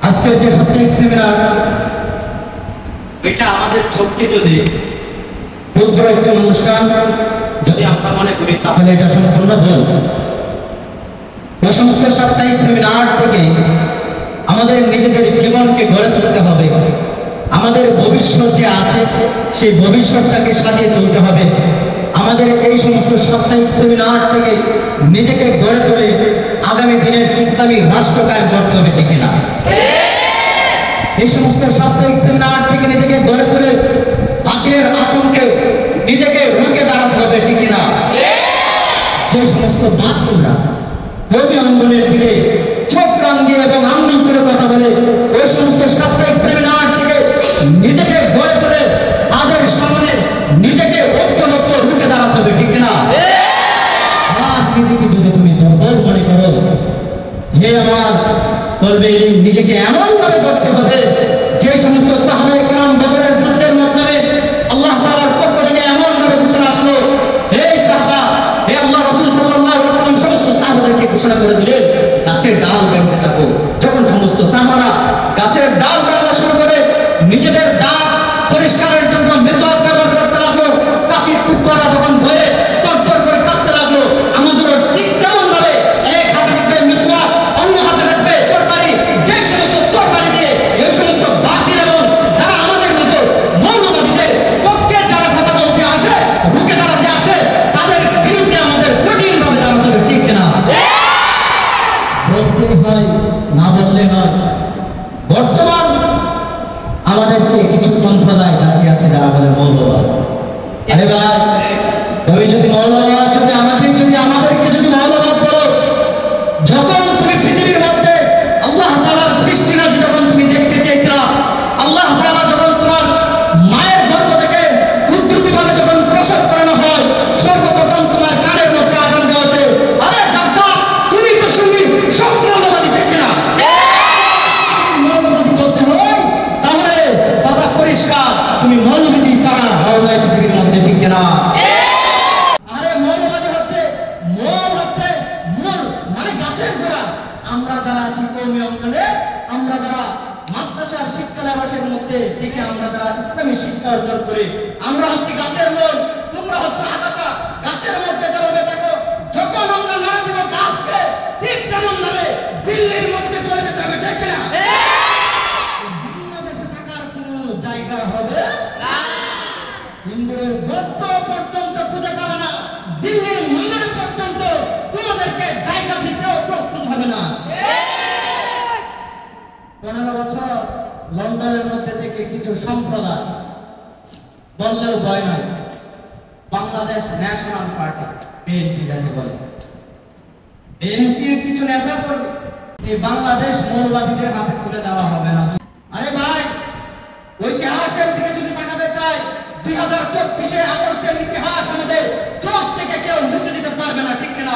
আজকের যে সাপ্তাহিক সেমিনার, এটা আমাদের পক্ষে যদি ক্ষুদ্র একটি অনুষ্ঠান যদি আমরা মনে করি তাহলে এটা সম্পূর্ণ ভুল। এই সমস্ত সাপ্তাহিক সেমিনার থেকে আমাদের নিজেদের জীবনকে গড়ে তুলতে হবে। আমাদের ভবিষ্যৎ যে আছে সেই ভবিষ্যৎটাকে সাজিয়ে তুলতে হবে। আমাদের এই সমস্ত সাপ্তাহিক সেমিনার থেকে নিজেকে গড়ে তুলে আগামী দিনের ইসলামী রাষ্ট্র কায়েম করতে হবে, ঠিক কিনা? এই সমস্ত সাপ্তাহিক সেমিনার থেকে নিজেকে গড়ে তুলে বাতিলের আতঙ্কে নিজেকে রুখে দাঁড়াতে হবে, ঠিক কিনা? যে সমস্ত বাতিলরা কবি আন্দোলনের দিকে চোখ রান দিয়ে এবং আন্দোলন করে কথা বলে, ওই সমস্ত সাপ্তাহিক সেমিনার থেকে নিজেকে গড়ে তুলে তাদের সামনে নিজেকে ঐক্যবদ্ধ রুখে দাঁড়াতে হবে, ঠিক কিনা? আর নিজেকে যদি তুমি দুর্বল মনে করো, হে আমার তবে নিজেকে এমন ভাবে করতে হবে যে সমস্ত সাহাবায়ে কেরাম বদরের যুদ্ধের মাধ্যমে আল্লাহ তাআলার পক্ষ থেকে এমন ভাবে ঘোষণা আসলো, হে সাহাবা, হে আল্লাহ রাসূল সাল্লাল্লাহু আলাইহি ওয়াসাল্লাম সমস্ত সাহাবাদেরকে ঘোষণা করে দিলেন গাছের ডাল বেঁধে থাকো। যখন সমস্ত সাহাবারা গাছের ডাল বেঁধা শুরু করে নিজেদের দাঁত পরিষ্কারের জন্য মেসওয়াক ব্যবহার করতে লাগলো, কাফির কুফাররা যখন ভয়ে তরতর করে কাঁপতে লাগলো, আমাদেরও ঠিক তেমন ভাবে এক হাতে থাকবে মেসওয়াক, অন্য হাতে থাকবে তরবারি। যে সমস্ত তরবারি দিয়ে এই সমস্ত বাতিল এবং যারা আমাদের মতো মৌলবাদীদের পক্ষে যারা কথা বলতে আসে, রুখে দাঁড়াতে আসে, তাদের বিরুদ্ধে আমাদের কঠিন ভাবে দাঁড়াতে হবে, ঠিক কিনা? বলতে হয়, না বললে নয়। বর্তমান আমাদেরকে কিছু সম্প্রদায় জাতি আছে যারা বলে মৌলবাদ। আরে ভাই, তুমি যদি মৌলবাদ যদি আমাদেরকে যদি মৌলবাদ বলো, যখন তুমি পৃথিবীর মধ্যে আল্লাহ তাআলার সৃষ্টিরাজি যখন তুমি দেখতে চেয়েছিলা, আল্লাহ তাআলা যখন তোমার মায়ের গর্ভ থেকে কুদরতিভাবে যখন প্রসব করানো হয়, সর্বপ্রথম তোমার কানের মধ্যে আজান দেওয়া হয়েছে, আরে জান্নাত তুমি তো শুনি সব মৌলবাদী, ঠিক কিনা? মৌলবাদী বলতে হয় তাহলে কথা পরিষ্কার, তুমি মৌলবাদী ছাড়া হও না পৃথিবীর মধ্যে, ঠিক কিনা? আরে মৌলবাদী হচ্ছে মূল মানে গাছের গোড়া। আমরা যারা আছি কওমি অঙ্গনে, আমরা যারা মাদ্রাসার শিক্ষানিবাসের মধ্যে থেকে আমরা যারা ইসলামী শিক্ষা অর্জন করি, আমরা হচ্ছে গাছের মূল, তোমরা হচ্ছে আগাছা। গাছের মধ্যে যেভাবে দেখো, যখন আমরা নাড়া দিব গাছকে, ঠিক তেমন ভাবে দিল্লির মধ্যে চলে যেতে হবে, ঠিক কিনা? বাংলাদেশে থাকার কোনো জায়গা হবে না। হিন্দুদের গদ্য পর্যন্ত খুঁজে পাবে না, দিল্লির ময়দান পর্যন্ত তোমাদেরকে জায়গা দিতেও প্রস্তুত হবে না। 15 বছর লন্ডনের মধ্যে থেকে কিছু সম্প্রদায় বললেও ভয় নাই, বাংলাদেশ ন্যাশনাল পার্টি, বিএনপি যাকে বলে, বিএনপির কিছু নেতা করবে এই বাংলাদেশ মৌলবাদীদের হাতে তুলে দেওয়া হবে না। আরে ভাই, ঐতিহাসের দিকে যদি তাকাতে চাই, 2024 আগস্টের ইতিহাস আমাদের চোখ থেকে কেউ মুছে দিতে পারবে না, ঠিক কিনা?